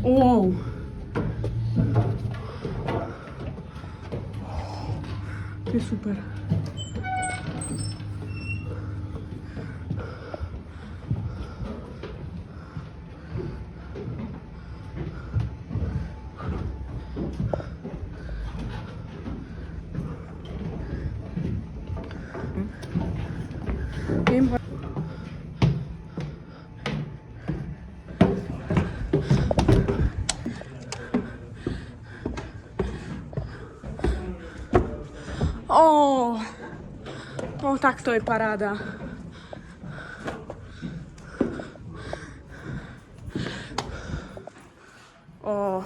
Wow. To jest super. Wiem, o tak to jest parada. O.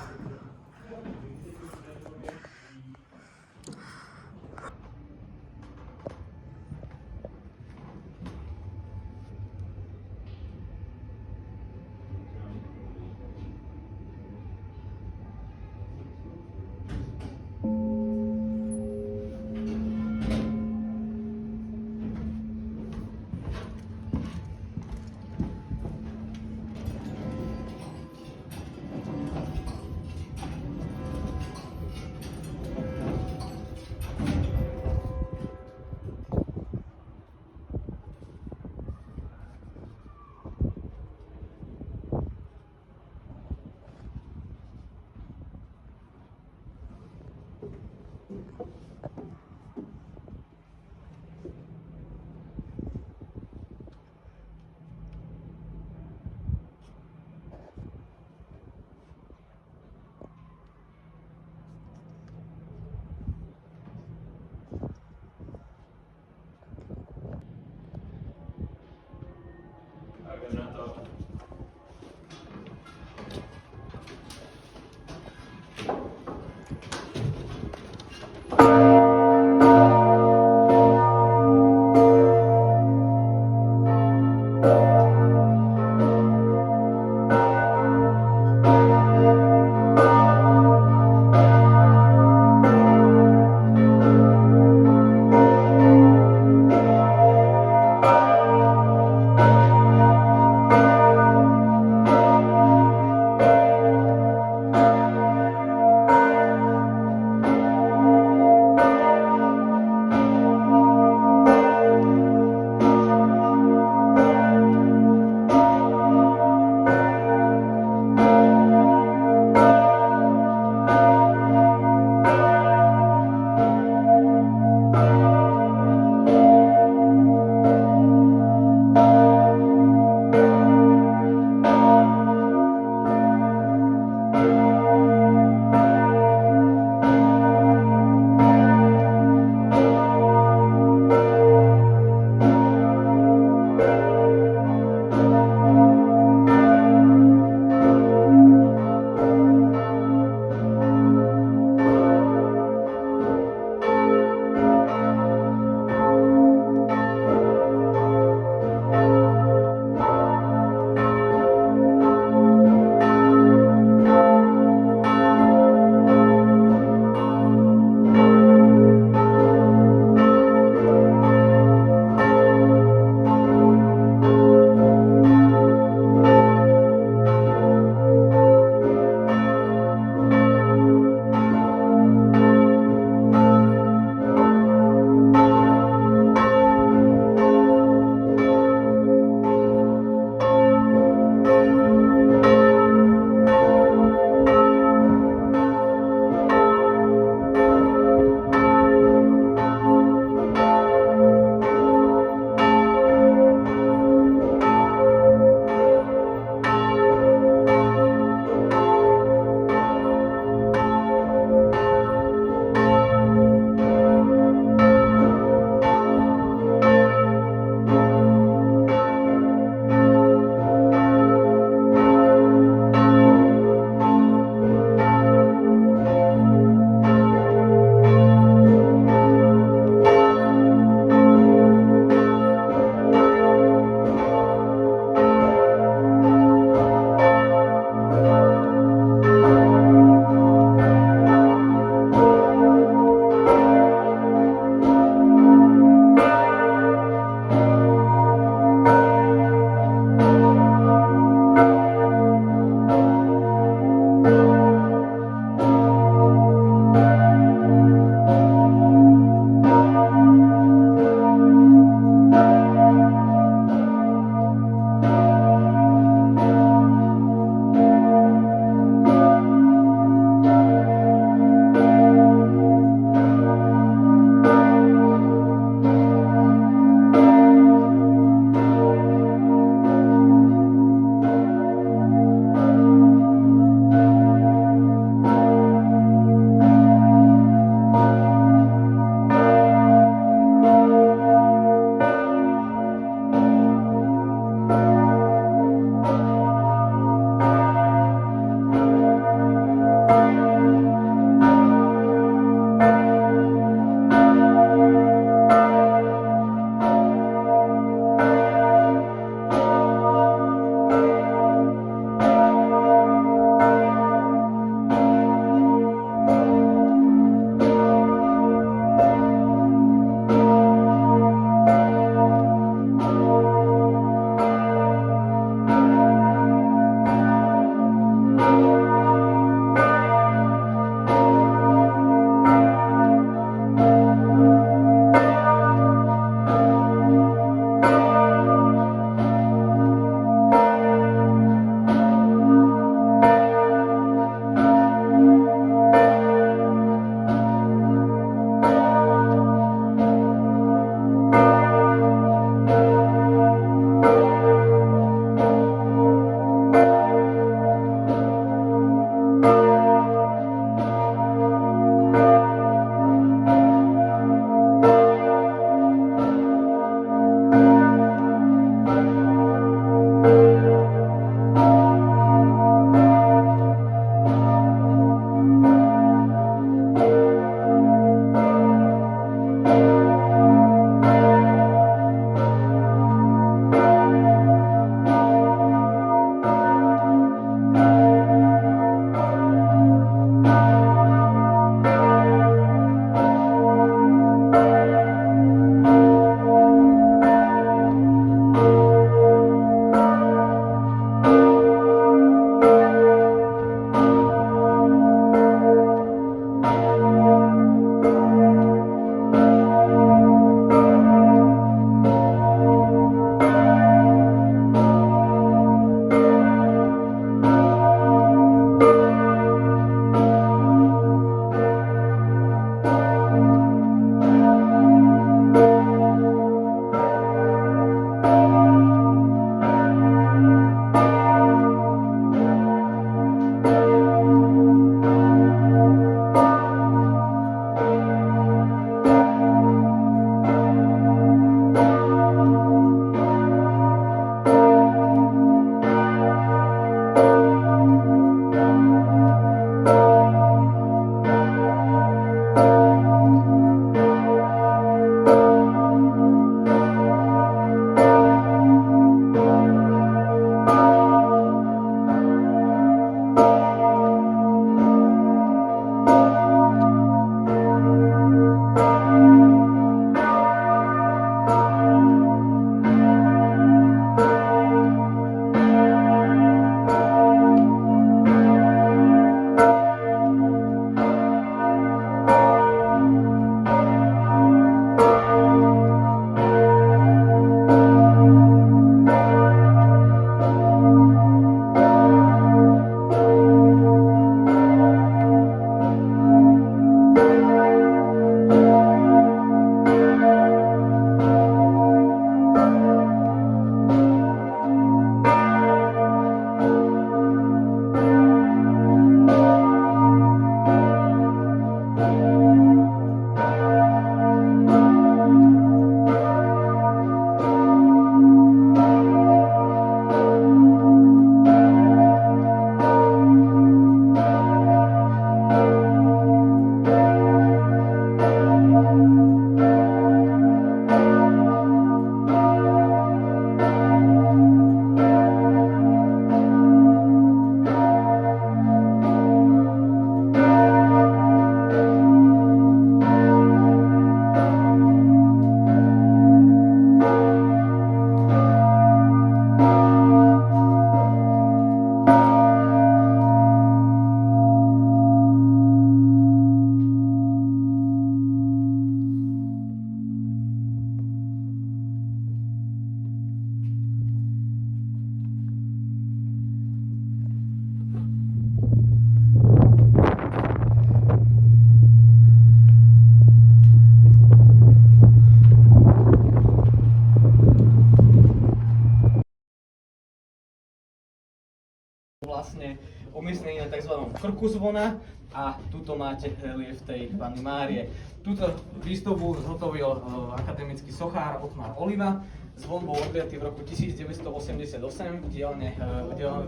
vlastne umiestnený na tzv. Krku zvona a tuto máte relief tej Panny Márie. Túto výstavbu zhotovil akademický sochár Otmar Oliva. Zvon bol odliatý v roku 1988 v dielne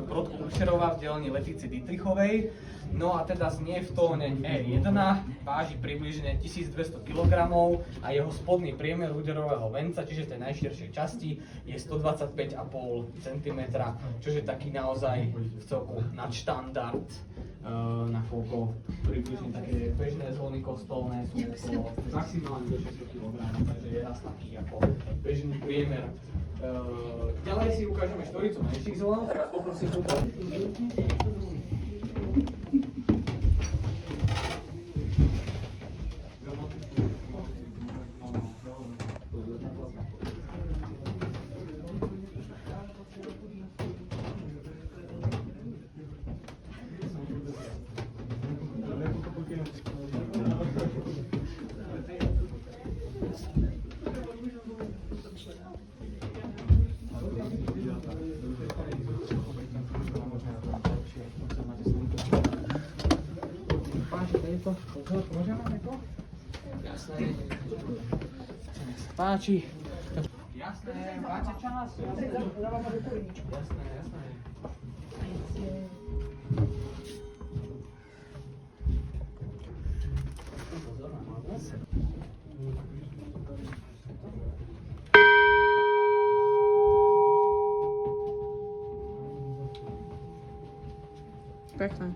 Brodku Kučerova v dielni Letice Dietrichovej. No a teda znie v tóne E1, váži približne 1200 kg a jeho spodný priemer úderového venca, čiže tej najširšej časti, je 125,5 cm, čo je taký naozaj v celku nadštandard, nakoľko približne také bežné zvony kostolné sú okolo maximálne do 600 kg, takže je raz taký ako bežný priemer. Ďalej si ukážeme štvoricu menších zvonov, poprosím túto. Jasné. Nech sa páči. Jasné, máte čas? Jasné. Pekné.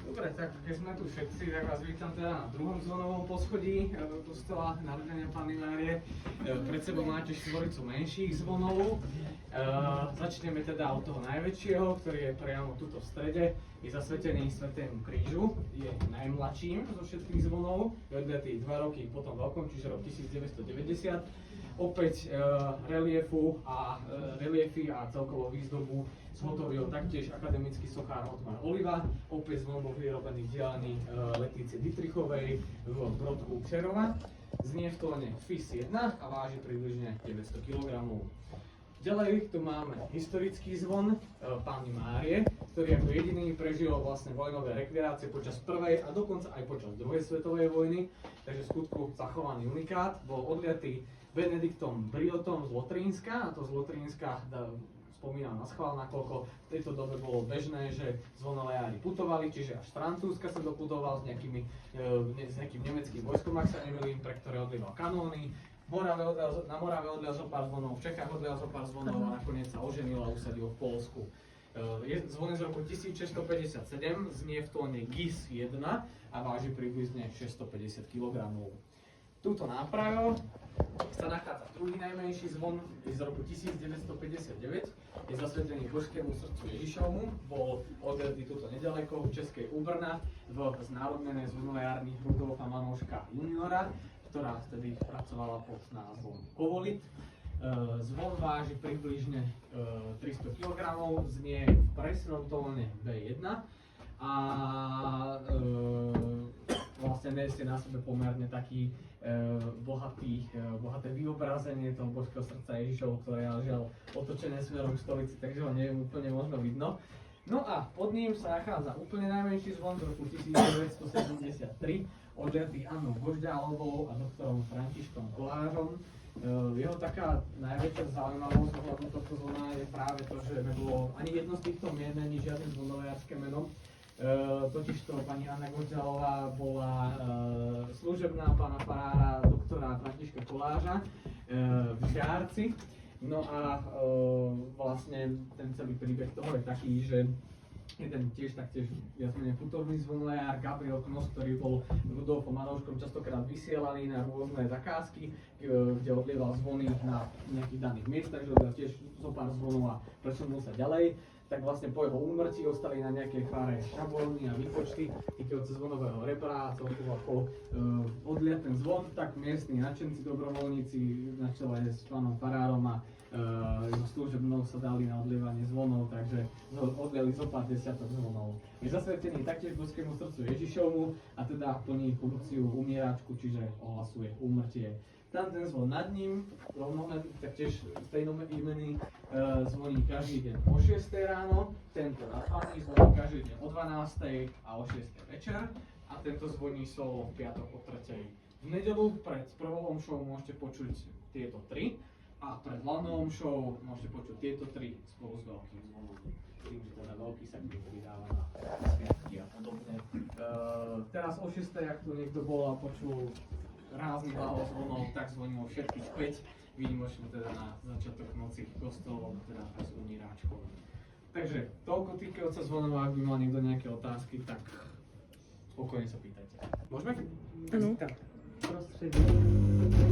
Dobre, tak keď sme tu všetci, tak vás vítam teda na druhom zvonovom poschodí kostola Narodenia Panny Márie. Pred sebou máte štvoricu menších zvonov. Začneme teda od toho najväčšieho, ktorý je priamo tuto v strede. Je zasvetený Svätému krížu, je najmladším zo všetkých zvonov, je odliatý 2 roky po tom veľkom, čiže rok 1990. Opäť reliefy a celkovú výzdobu zhotovil taktiež akademický sochár Otmar Oliva. Opäť zvon bol vyrobený v dielni Letice Dietrichovej v Brodku Kučerova. Znie v tóne FIS 1 a váži približne 900 kg. Ďalej tu máme historický zvon Panny Márie, ktorý ako jediný prežil vlastne vojnové rekvirácie počas prvej a dokonca aj počas druhej svetovej vojny, takže v skutku zachovaný unikát. Bol odliatý Benediktom Briotom z Lotrínska, a to z Lotrínska spomínam na schvál, nakoľko v tejto dobe bolo bežné, že zvonolejári putovali, čiže až z Francúzska sa doputoval s nejakým nemeckým vojskom, ak sa nemýlim, pre ktoré odlieval kanóny. Na Morave odlial zo pár zvonov, v Čechách odlial zo pár zvonov a nakoniec sa oženil a usadil v Poľsku. Zvon z roku 1657, znie v tóne GIS 1 a váži približne 650 kg. Túto nápravo sa nachádza druhý najmenší zvon, je z roku 1959, je zasvetený Božskému srdcu Ježišovmu, bol odliatý tuto nedaleko v Českej Úbrna v znárodnenej zvonolejárni Rudolfa Manouška juniora, ktorá vtedy pracovala pod názvom Kovolit. Zvon váži približne 300 kg, znie v presnom tóne B1 a vlastne nesie na sebe pomerne taký bohaté vyobrazenie toho Božského srdca Ježišovho, ktoré je žiaľ otočené smerom k stolici, takže ho neviem úplne možno vidno. No a pod ním sa nachádza úplne najmenší zvon z roku 1973, odliatý Annou Božďálovou a doktorom Františkom Kolářom. Jeho taká najväčšia zaujímavosť ohľadom tohto zvona je práve to, že nebolo ani jedno z týchto mien, ani žiadne zvonolejárske meno. Totižto pani Anna Božďálová bola služebná pána farára doktora Františka Koláža v Žárci. No a vlastne ten celý príbeh toho je taký, že jeden taktiež viac menej putovný zvonolejár Gabriel Knos, ktorý bol Rudolfom Manouškom častokrát vysielaný na rôzne zakázky, kde odlieval zvony na nejakých daných miestach, že odlieval tiež zo pár zvonov a presunul sa ďalej, tak vlastne po jeho úmrtí ostali na nejakej fáre šablóny a výpočty týkajúce zvonového rebra a celkovo ako odliať ten zvon, tak miestni nadšenci, dobrovoľníci na čele s pánom farárom a služebnou sa dali na odlievanie zvonov, takže odliali zo pár desiatok zvonov. Je zasvetený taktiež božskému srdcu Ježišovmu a teda plní funkciu umieráčku, čiže ohlasuje úmrtie. Tam ten zvon nad ním, taktiež stejnomenný, zvoní každý deň o 6 ráno, tento nadhlavný zvoní každý deň o 12 a o 6 večer a tento zvoní solo v piatok o 3. V nedeľu pred prvou omšou môžete počuť tieto 3 a pred hlavnou omšou môžete počuť tieto 3 spolu s veľkým zvonom. Tým, že teda veľký sa bude pridáva na sviatky a podobne. Teraz o 6, ak tu niekto bol a počul rázny hlavou zvonov, tak zvonilo všetkých 5, výnimočne teda na začiatok noci kostolov, teda aj s umíráčkou. Takže toľko týkajúca zvonov, ak by mal niekto nejaké otázky, tak spokojne sa pýtajte. Môžeme? Áno. Tak, prostredie.